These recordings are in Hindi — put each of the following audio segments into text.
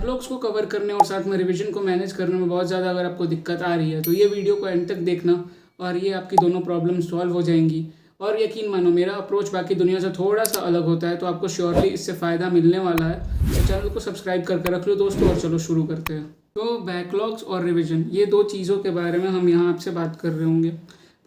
बैकलॉग्स को कवर करने और साथ में रिवीजन को मैनेज करने में बहुत ज़्यादा अगर आपको दिक्कत आ रही है तो ये वीडियो को एंड तक देखना और ये आपकी दोनों प्रॉब्लम सॉल्व हो जाएंगी। और यकीन मानो मेरा अप्रोच बाकी दुनिया से थोड़ा सा अलग होता है तो आपको श्योरली इससे फ़ायदा मिलने वाला है। तो चैनल को सब्सक्राइब करके रख लो दोस्तों और चलो शुरू करते हैं। तो बैकलॉग्स और रिवीजन ये दो चीज़ों के बारे में हम यहाँ आपसे बात कर रहे होंगे,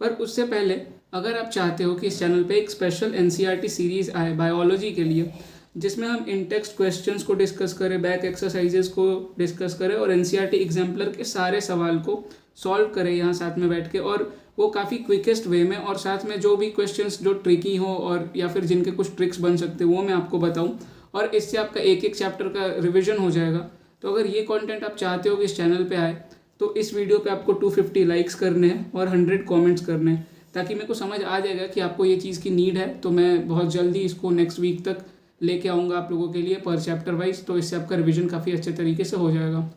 पर उससे पहले अगर आप चाहते हो कि इस चैनल पे एक स्पेशल एनसीईआरटी सीरीज़ आए बायोलॉजी के लिए, जिसमें हम इन टेक्स्ट क्वेश्चंस को डिस्कस करें, बैक एक्सरसाइजेस को डिस्कस करें और एनसीईआरटी एग्जाम्पलर के सारे सवाल को सॉल्व करें यहाँ साथ में बैठ के, और वो काफ़ी क्विकेस्ट वे में, और साथ में जो भी क्वेश्चंस जो ट्रिकी हो और या फिर जिनके कुछ ट्रिक्स बन सकते हैं वो मैं आपको बताऊँ, और इससे आपका एक एक चैप्टर का रिविजन हो जाएगा। तो अगर ये कंटेंट आप चाहते हो कि इस चैनल पे आए तो इस वीडियो पे आपको 250 लाइक्स करने हैं और 100 कमेंट्स करने हैं, ताकि मेरे को समझ आ जाएगा कि आपको ये चीज़ की नीड है। तो मैं बहुत जल्दी इसको नेक्स्ट वीक तक लेके आऊँगा आप लोगों के लिए पर चैप्टर वाइज, तो इससे आपका रिवीजन काफ़ी अच्छे तरीके से हो जाएगा।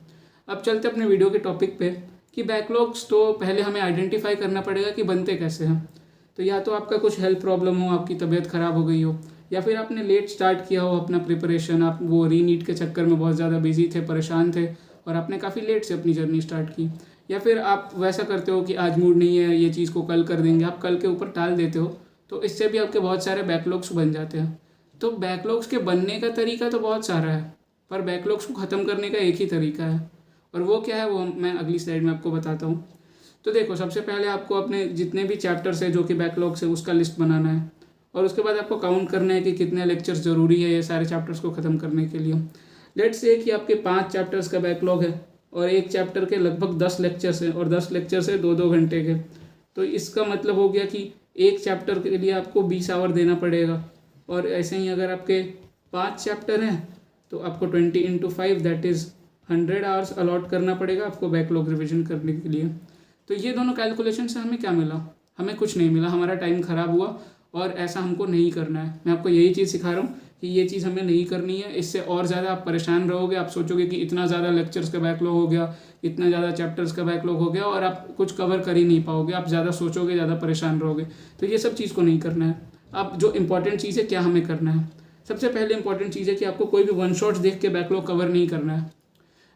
अब चलते अपने वीडियो के टॉपिक पे कि बैकलॉग्स तो पहले हमें आइडेंटिफाई करना पड़ेगा कि बनते कैसे हैं। तो या तो आपका कुछ हेल्थ प्रॉब्लम हो, आपकी तबीयत ख़राब हो गई हो, या फिर आपने लेट स्टार्ट किया हो अपना प्रिपरेशन, आप वो रीनीट के चक्कर में बहुत ज़्यादा बिजी थे, परेशान थे और आपने काफ़ी लेट से अपनी जर्नी स्टार्ट की, या फिर आप वैसा करते हो कि आज मूड नहीं है, ये चीज़ को कल कर देंगे, आप कल के ऊपर टाल देते हो, तो इससे भी आपके बहुत सारे बैकलॉग्स बन जाते हैं। तो बैकलॉग्स के बनने का तरीका तो बहुत सारा है, पर बैकलॉग्स को ख़त्म करने का एक ही तरीका है, और वो क्या है वो मैं अगली स्लाइड में आपको बताता हूँ। तो देखो, सबसे पहले आपको अपने जितने भी चैप्टर्स है जो कि बैकलॉग्स है उसका लिस्ट बनाना है, और उसके बाद आपको काउंट करना है कि कितने लेक्चर्स ज़रूरी है ये सारे चैप्टर्स को ख़त्म करने के लिए। लेट्स से कि आपके 5 चैप्टर्स का बैकलॉग है और एक चैप्टर के लगभग 10 लेक्चर्स हैं, और 10 लेक्चर्स है 2-2 घंटे के, तो इसका मतलब हो गया कि एक चैप्टर के लिए आपको 20 आवर देना पड़ेगा। और ऐसे ही अगर आपके 5 चैप्टर हैं तो आपको 20 × 5 दैट इज़ 100 आवर्स अलॉट करना पड़ेगा आपको बैकलॉग रिविजन करने के लिए। तो ये दोनों कैलकुलेशन से हमें क्या मिला? हमें कुछ नहीं मिला, हमारा टाइम ख़राब हुआ, और ऐसा हमको नहीं करना है। मैं आपको यही चीज़ सिखा रहा हूँ कि ये चीज़ हमें नहीं करनी है। इससे और ज़्यादा आप परेशान रहोगे, आप सोचोगे कि इतना ज़्यादा लेक्चर्स का बैकलॉग हो गया, इतना ज़्यादा चैप्टर्स का बैकलॉग हो गया, और आप कुछ कवर कर ही नहीं पाओगे, आप ज़्यादा सोचोगे, ज़्यादा परेशान रहोगे। तो ये सब चीज़ को नहीं करना है। अब जो इंपॉर्टेंट चीज़ है, क्या हमें करना है? सबसे पहले इंपॉर्टेंट चीज़ है कि आपको कोई भी वन शॉट्स देख के बैकलॉग कवर नहीं करना है।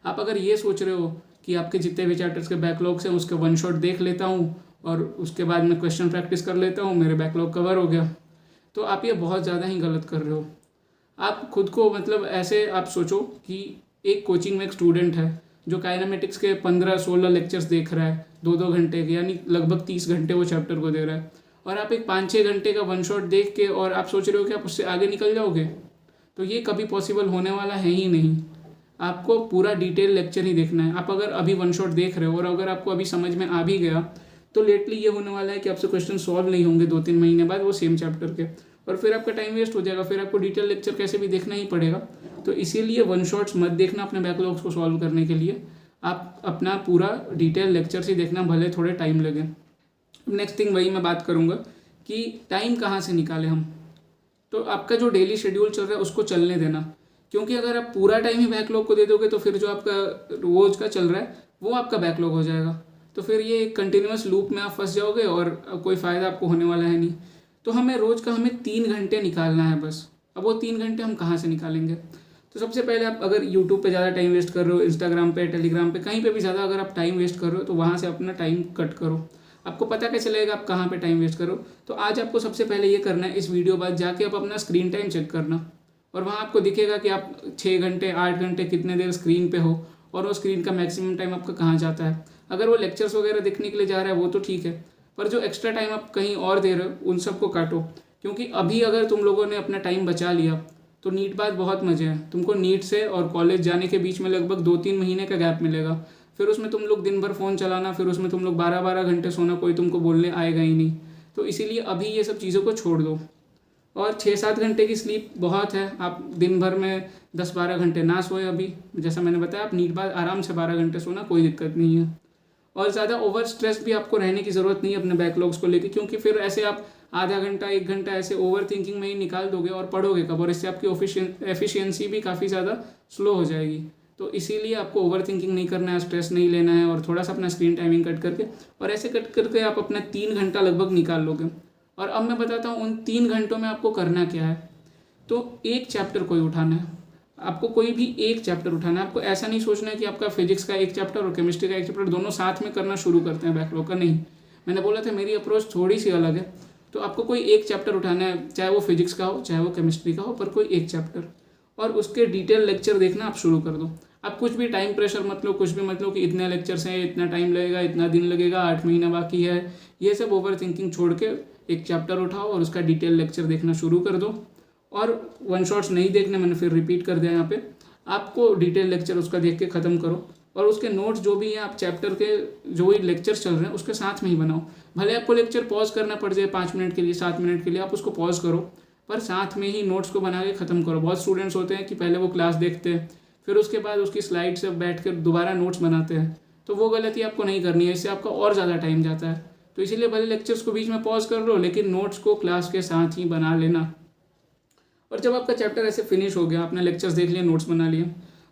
आप अगर ये सोच रहे हो कि आपके जितने भी चैप्टर्स के बैकलॉग्स हैं उसके वन शॉट देख लेता हूँ और उसके बाद मैं क्वेश्चन प्रैक्टिस कर लेता हूँ, मेरे बैकलॉग कवर हो गया, तो आप ये बहुत ज़्यादा ही गलत कर रहे हो। आप खुद को मतलब ऐसे आप सोचो कि एक कोचिंग में एक स्टूडेंट है जो काइनेमेटिक्स के 15-16 लेक्चर्स देख रहा है 2-2 घंटे के, यानी लगभग 30 घंटे वो चैप्टर को दे रहा है, और आप एक 5-6 घंटे का वन शॉट देख के और आप सोच रहे हो कि आप उससे आगे निकल जाओगे, तो ये कभी पॉसिबल होने वाला है ही नहीं। आपको पूरा डिटेल लेक्चर ही देखना है। आप अगर अभी वन शॉट देख रहे हो और अगर आपको अभी समझ में आ भी गया तो लेटली ये होने वाला है कि आपसे क्वेश्चन सॉल्व नहीं होंगे 2-3 महीने बाद वो सेम चैप्टर के, और फिर आपका टाइम वेस्ट हो जाएगा, फिर आपको डिटेल लेक्चर कैसे भी देखना ही पड़ेगा। तो इसीलिए वन शॉट्स मत देखना अपने बैकलॉग्स को सॉल्व करने के लिए, आप अपना पूरा डिटेल लेक्चर से देखना, भले थोड़े टाइम लगे। नेक्स्ट थिंग वही मैं बात करूँगा कि टाइम कहाँ से निकालें हम। तो आपका जो डेली शेड्यूल चल रहा है उसको चलने देना, क्योंकि अगर आप पूरा टाइम ही बैकलॉग को दे दोगे तो फिर जो आपका रोज का चल रहा है वो आपका बैकलॉग हो जाएगा, तो फिर ये एक कंटिन्यूस लूप में आप फंस जाओगे और कोई फ़ायदा आपको होने वाला है नहीं। तो हमें रोज़ का 3 घंटे निकालना है बस। अब वो 3 घंटे हम कहाँ से निकालेंगे? तो सबसे पहले आप अगर यूट्यूब पे ज़्यादा टाइम वेस्ट कर रहे हो, इंस्टाग्राम पे, टेलीग्राम पे, कहीं पे भी ज़्यादा अगर आप टाइम वेस्ट कर रहे हो तो वहाँ से अपना टाइम कट करो। आपको पता कैसे लगेगा आप कहाँ पे टाइम वेस्ट करो? तो आज आपको सबसे पहले ये करना है, इस वीडियो बाद जाके आप अपना स्क्रीन टाइम चेक करना, और वहाँ आपको दिखेगा कि आप 6 घंटे 8 घंटे कितने देर स्क्रीन पे हो, और वो स्क्रीन का मैक्सिमम टाइम आपका कहाँ जाता है। अगर वो लेक्चर्स वगैरह देखने के लिए जा रहा है वो तो ठीक है, पर जो एक्स्ट्रा टाइम आप कहीं और दे रहे हो उन सबको काटो, क्योंकि अभी अगर तुम लोगों ने अपना टाइम बचा लिया तो नीट बाद बहुत मज़े हैं। तुमको नीट से और कॉलेज जाने के बीच में लगभग 2-3 महीने का गैप मिलेगा, फिर उसमें तुम लोग दिन भर फ़ोन चलाना, फिर उसमें तुम लोग 12-12 घंटे सोना, कोई तुमको बोलने आएगा ही नहीं। तो इसीलिए अभी ये सब चीज़ों को छोड़ दो, और 6-7 घंटे की स्लीप बहुत है। आप दिन भर में 10-12 घंटे ना सोए, अभी जैसा मैंने बताया आप नीट बाद आराम से 12 घंटे सोना, कोई दिक्कत नहीं है। और ज़्यादा ओवर स्ट्रेस भी आपको रहने की ज़रूरत नहीं है अपने बैकलॉग्स को लेके, क्योंकि फिर ऐसे आप आधा घंटा 1 घंटा ऐसे ओवर थिंकिंग में ही निकाल दोगे और पढ़ोगे कब, और इससे आपकी एफिशिएंसी भी काफ़ी ज़्यादा स्लो हो जाएगी। तो इसीलिए आपको ओवर थिंकिंग नहीं करना है, स्ट्रेस नहीं लेना है, और थोड़ा सा अपना स्क्रीन टाइमिंग कट करके, और ऐसे कट करके आप अपना 3 घंटा लगभग निकाल लोगे। और अब मैं बताता हूँ उन 3 घंटों में आपको करना क्या है। तो एक चैप्टर कोई उठाना है, आपको कोई भी एक चैप्टर उठाना है। आपको ऐसा नहीं सोचना है कि आपका फिजिक्स का एक चैप्टर और केमिस्ट्री का एक चैप्टर दोनों साथ में करना शुरू करते हैं बैकलॉग का, नहीं। मैंने बोला था मेरी अप्रोच थोड़ी सी अलग है। तो आपको कोई एक चैप्टर उठाना है, चाहे वो फिजिक्स का हो चाहे वो केमिस्ट्री का हो, पर कोई एक चैप्टर, और उसके डिटेल लेक्चर देखना आप शुरू कर दो। आप कुछ भी टाइम प्रेशर मत लो, कुछ भी मत लो कि इतने लेक्चर्स हैं, इतना टाइम लगेगा, इतना दिन लगेगा, 8 महीना बाकी है, ये सब ओवर थिंकिंग छोड़ के एक चैप्टर उठाओ और उसका डिटेल लेक्चर देखना शुरू कर दो। और वन शॉट्स नहीं देखने, मैंने फिर रिपीट कर दिया यहाँ पे, आपको डिटेल लेक्चर उसका देख के ख़त्म करो। और उसके नोट्स जो भी हैं आप चैप्टर के जो भी लेक्चर्स चल रहे हैं उसके साथ में ही बनाओ। भले आपको लेक्चर पॉज करना पड़ जाए 5 मिनट के लिए, 7 मिनट के लिए, आप उसको पॉज करो, पर साथ में ही नोट्स को बना के ख़त्म करो। बहुत स्टूडेंट्स होते हैं कि पहले वो क्लास देखते हैं, फिर उसके बाद उसकी स्लाइड से बैठ कर दोबारा नोट्स बनाते हैं, तो वो गलती आपको नहीं करनी है, इससे आपका और ज़्यादा टाइम जाता है। तो इसीलिए भले लेक्चर्स को बीच में पॉज कर लो, लेकिन नोट्स को क्लास के साथ ही बना लेना। और जब आपका चैप्टर ऐसे फिनिश हो गया, आपने लेक्चर्स देख लिए, नोट्स बना लिए,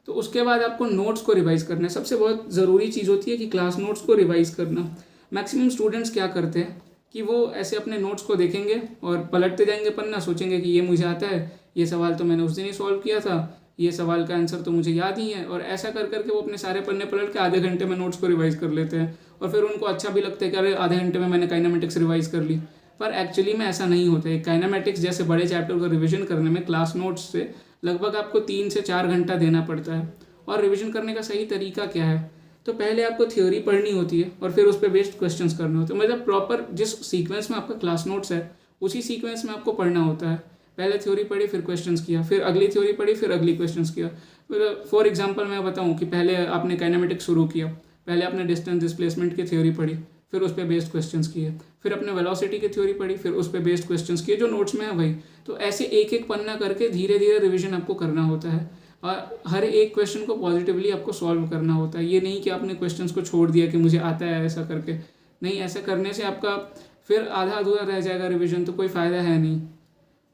तो उसके बाद आपको नोट्स को रिवाइज़ करना है। सबसे बहुत ज़रूरी चीज़ होती है कि क्लास नोट्स को रिवाइज़ करना। मैक्सिमम स्टूडेंट्स क्या करते हैं कि वो ऐसे अपने नोट्स को देखेंगे और पलटते जाएंगे पन्ना, सोचेंगे कि ये मुझे आता है, ये सवाल तो मैंने उस दिन ही सॉल्व किया था, ये सवाल का आंसर तो मुझे याद ही है, और ऐसा कर करके वो अपने सारे पन्ने पलट के आधे घंटे में नोट्स को रिवाइज़ कर लेते हैं। और फिर उनको अच्छा भी लगता है कि अरे आधे घंटे में मैंने काइनेमेटिक्स रिवाइज़ कर ली। पर एक्चुअली में ऐसा नहीं होता है। काइनेमेटिक्स जैसे बड़े चैप्टर को रिवीजन करने में क्लास नोट्स से लगभग आपको 3 से 4 घंटा देना पड़ता है। और रिवीजन करने का सही तरीका क्या है, तो पहले आपको थ्योरी पढ़नी होती है और फिर उस पर बेस्ड क्वेश्चंस करने होते हैं। मतलब प्रॉपर जिस सीक्वेंस में आपका क्लास नोट्स है उसी सीक्वेंस में आपको पढ़ना होता है। पहले थ्योरी पढ़ी, फिर क्वेश्चंस किया, फिर अगली थ्योरी पढ़ी, फिर अगली क्वेश्चंस किया। फॉर एग्जांपल मैं बताऊं कि पहले आपने काइनेमेटिक्स शुरू किया, पहले आपने डिस्टेंस डिस्प्लेसमेंट की थ्योरी पढ़ी, फिर उस पर बेस्ड क्वेश्चंस किए, फिर अपने वेलोसिटी की थ्योरी पढ़ी, फिर उस पर बेस्ड क्वेश्चंस किए जो नोट्स में है वही। तो ऐसे एक एक पन्ना करके धीरे धीरे रिवीजन आपको करना होता है और हर एक क्वेश्चन को पॉजिटिवली आपको सॉल्व करना होता है। ये नहीं कि आपने क्वेश्चंस को छोड़ दिया कि मुझे आता है ऐसा करके, नहीं। ऐसा करने से आपका फिर आधा अधूरा रह जाएगा रिवीजन, तो कोई फ़ायदा है नहीं।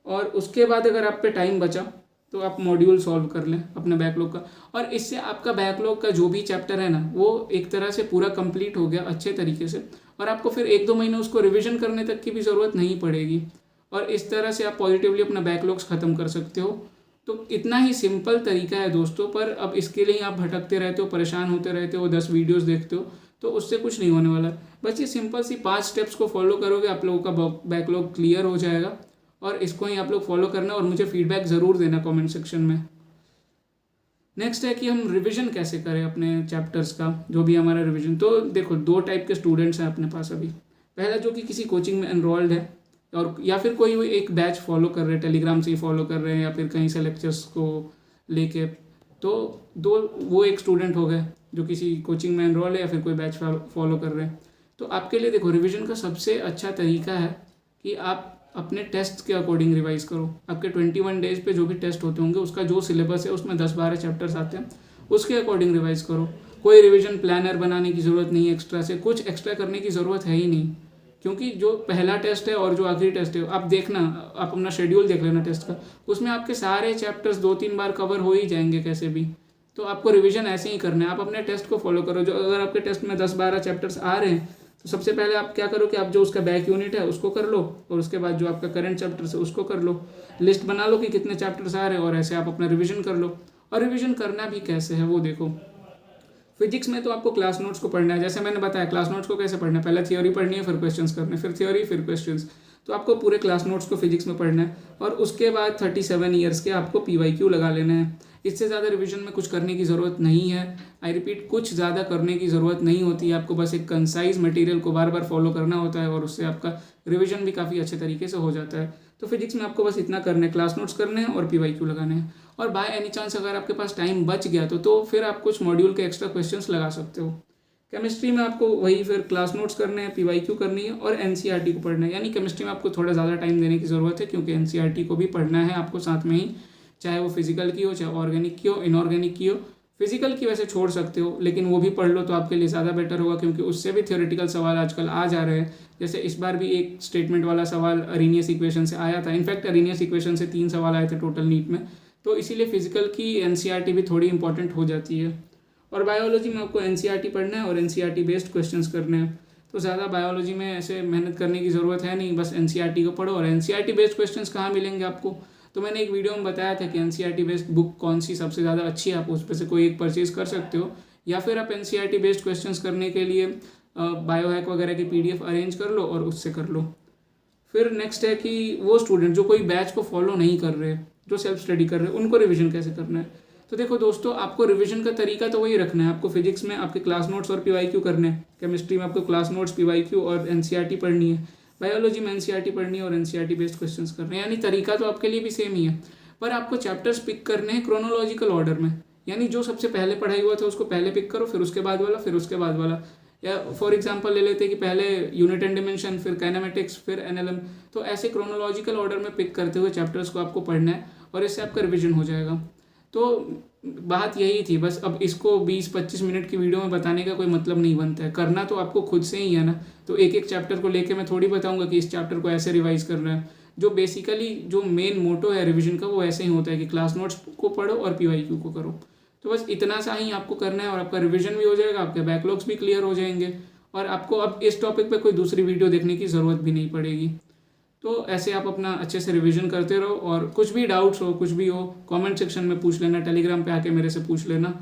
और उसके बाद अगर आप पे टाइम बचा तो आप मॉड्यूल सॉल्व कर लें अपने बैकलॉग का, और इससे आपका बैकलॉग का जो भी चैप्टर है ना वो एक तरह से पूरा कंप्लीट हो गया अच्छे तरीके से, और आपको फिर 1-2 महीने उसको रिवीजन करने तक की भी ज़रूरत नहीं पड़ेगी। और इस तरह से आप पॉजिटिवली अपना बैकलॉग्स ख़त्म कर सकते हो। तो इतना ही सिंपल तरीका है दोस्तों, पर अब इसके लिए आप भटकते रहते हो, परेशान होते रहते हो, 10 वीडियोस देखते हो, तो उससे कुछ नहीं होने वाला। बस ये सिंपल सी 5 स्टेप्स को फॉलो करोगे, आप लोगों का बैकलॉग क्लियर हो जाएगा। और इसको ही आप लोग फॉलो करना और मुझे फीडबैक ज़रूर देना कमेंट सेक्शन में। नेक्स्ट है कि हम रिवीजन कैसे करें अपने चैप्टर्स का, जो भी हमारा रिवीजन। तो देखो 2 टाइप के स्टूडेंट्स हैं अपने पास अभी। पहला जो कि किसी कोचिंग में एनरोल्ड है और या फिर कोई एक बैच फॉलो कर रहे हैं, टेलीग्राम से ही फॉलो कर रहे हैं या फिर कहीं से लेक्चर्स को लेके, तो वो एक स्टूडेंट हो गए जो किसी कोचिंग में एनरोल है या फिर कोई बैच फॉलो कर रहे हैं। तो आपके लिए देखो रिवीजन का सबसे अच्छा तरीका है कि आप अपने टेस्ट के अकॉर्डिंग रिवाइज करो। आपके 21 डेज पे जो भी टेस्ट होते होंगे उसका जो सिलेबस है उसमें 10-12 चैप्टर्स आते हैं, उसके अकॉर्डिंग रिवाइज करो। कोई रिवीजन प्लानर बनाने की ज़रूरत नहीं है, एक्स्ट्रा से कुछ एक्स्ट्रा करने की ज़रूरत है ही नहीं। क्योंकि जो पहला टेस्ट है और जो आखिरी टेस्ट है, आप देखना, आप अपना शेड्यूल देख लेना टेस्ट का, उसमें आपके सारे चैप्टर्स 2-3 बार कवर हो ही जाएंगे कैसे भी। तो आपको रिवीजन ऐसे ही करना है। आप अपने टेस्ट को फॉलो करो। जो अगर आपके टेस्ट में 10-12 चैप्टर्स आ रहे हैं तो सबसे पहले आप क्या करो कि आप जो उसका बैक यूनिट है उसको कर लो, और उसके बाद जो आपका करंट चैप्टर्स है उसको कर लो। लिस्ट बना लो कि कितने चैप्टर्स आ रहे हैं और ऐसे आप अपना रिवीजन कर लो। और रिवीजन करना भी कैसे है वो देखो। फिजिक्स में तो आपको क्लास नोट्स को पढ़ना है, जैसे मैंने बताया क्लास नोट्स को कैसे पढ़ना है। पहले थ्योरी पढ़नी है, फिर क्वेश्चंस करने, फिर थ्योरी, फिर क्वेश्चंस। तो आपको पूरे क्लास नोट्स को फिजिक्स में पढ़ना है और उसके बाद 37 ईयर्स के आपको PYQ लगा लेना है। इससे ज़्यादा रिवीजन में कुछ करने की ज़रूरत नहीं है। आई रिपीट, कुछ ज़्यादा करने की ज़रूरत नहीं होती है। आपको बस एक कंसाइज मटेरियल को बार बार फॉलो करना होता है और उससे आपका रिवीजन भी काफ़ी अच्छे तरीके से हो जाता है। तो फिजिक्स में आपको बस इतना करना है, क्लास नोट्स करने हैं और PYQ लगाने हैं। और बाय एनी चांस अगर आपके पास टाइम बच गया तो फिर आप कुछ मॉड्यूल के एक्स्ट्रा क्वेश्चंस लगा सकते हो। केमिस्ट्री में आपको वही फिर क्लास नोट्स करने हैं, PYQ करनी है और NCERT को पढ़ना है। यानी केमिस्ट्री में आपको थोड़ा ज़्यादा टाइम देने की ज़रूरत है, क्योंकि NCERT को भी पढ़ना है आपको साथ में ही, चाहे वो फिजिकल की हो, चाहे ऑर्गेनिक की हो, इनऑर्गेनिक की हो। फिजिकल की वैसे छोड़ सकते हो, लेकिन वो भी पढ़ लो तो आपके लिए ज़्यादा बेटर होगा, क्योंकि उससे भी थ्योरेटिकल सवाल आजकल आ जा रहे हैं। जैसे इस बार भी एक स्टेटमेंट वाला सवाल अरीनियस इक्वेशन से आया था। इनफैक्ट अरीनियस इक्वेशन से 3 सवाल आए थे टोटल नीट में। तो इसीलिए फिजिकल की NCERT भी थोड़ी इंपॉर्टेंट हो जाती है। और बायोलॉजी में आपको NCERT पढ़ना है और NCERT बेस्ड क्वेश्चंस करने हैं। तो ज़्यादा बायोलॉजी में ऐसे मेहनत करने की ज़रूरत है नहीं, बस NCERT को पढ़ो। और NCERT बेस्ड क्वेश्चंस कहाँ मिलेंगे आपको, तो मैंने एक वीडियो में बताया था कि एनसीईआरटी बेस्ड बुक कौन सी सबसे ज़्यादा अच्छी है, आप उस पर से कोई एक परचेज़ कर सकते हो, या फिर आप एनसीईआरटी बेस्ड क्वेश्चंस करने के लिए बायोहैक वगैरह की पीडीएफ अरेंज कर लो और उससे कर लो। फिर नेक्स्ट है कि वो स्टूडेंट जो कोई बैच को फॉलो नहीं कर रहे, जो सेल्फ स्टडी कर रहे हैं, उनको रिवीजन कैसे करना है। तो देखो दोस्तों, आपको रिवीजन का तरीका तो वही रखना है। आपको फिजिक्स में आपके क्लास नोट्स और पीवाईक्यू करने हैं, केमिस्ट्री में आपको क्लास नोट्स, पीवाईक्यू और एनसीईआरटी पढ़नी है, बायोलॉजी में एनसीईआरटी पढ़नी है और एनसीईआरटी बेस्ड क्वेश्चंस करने हैं, यानी तरीका तो आपके लिए भी सेम ही है। पर आपको चैप्टर्स पिक करने हैं क्रोनोलॉजिकल ऑर्डर में, यानी जो सबसे पहले पढ़ाई हुआ था उसको पहले पिक करो, फिर उसके बाद वाला, फिर उसके बाद वाला। या फॉर एग्जांपल ले लेते हैं कि पहले यूनिट एंड डिमेंशन, फिर काइनेमेटिक्स, फिर एनएलएम। तो ऐसे क्रोनोलॉजिकल ऑर्डर में पिक करते हुए चैप्टर्स को आपको पढ़ना है और इससे आपका रिवीजन हो जाएगा। तो बात यही थी बस। अब इसको 20-25 मिनट की वीडियो में बताने का कोई मतलब नहीं बनता है, करना तो आपको खुद से ही है ना। तो एक एक चैप्टर को लेके मैं थोड़ी बताऊंगा कि इस चैप्टर को ऐसे रिवाइज करना है। जो बेसिकली जो मेन मोटो है रिवीजन का वो ऐसे ही होता है कि क्लास नोट्स को पढ़ो और पीवाईक्यू को करो। तो बस इतना सा ही आपको करना है और आपका रिवीजन भी हो जाएगा, आपके बैकलॉग्स भी क्लियर हो जाएंगे और आपको अब इस टॉपिक पे कोई दूसरी वीडियो देखने की ज़रूरत भी नहीं पड़ेगी। तो ऐसे आप अपना अच्छे से रिवीजन करते रहो और कुछ भी डाउट्स हो, कुछ भी हो, कमेंट सेक्शन में पूछ लेना, टेलीग्राम पे आके मेरे से पूछ लेना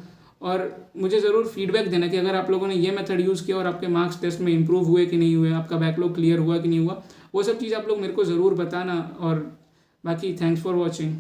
और मुझे ज़रूर फीडबैक देना कि अगर आप लोगों ने ये मेथड यूज़ किया और आपके मार्क्स टेस्ट में इंप्रूव हुए कि नहीं हुए, आपका बैकलॉग क्लियर हुआ कि नहीं हुआ, वो सब चीज़ आप लोग मेरे को ज़रूर बताना। और बाकी थैंक्स फॉर वॉचिंग।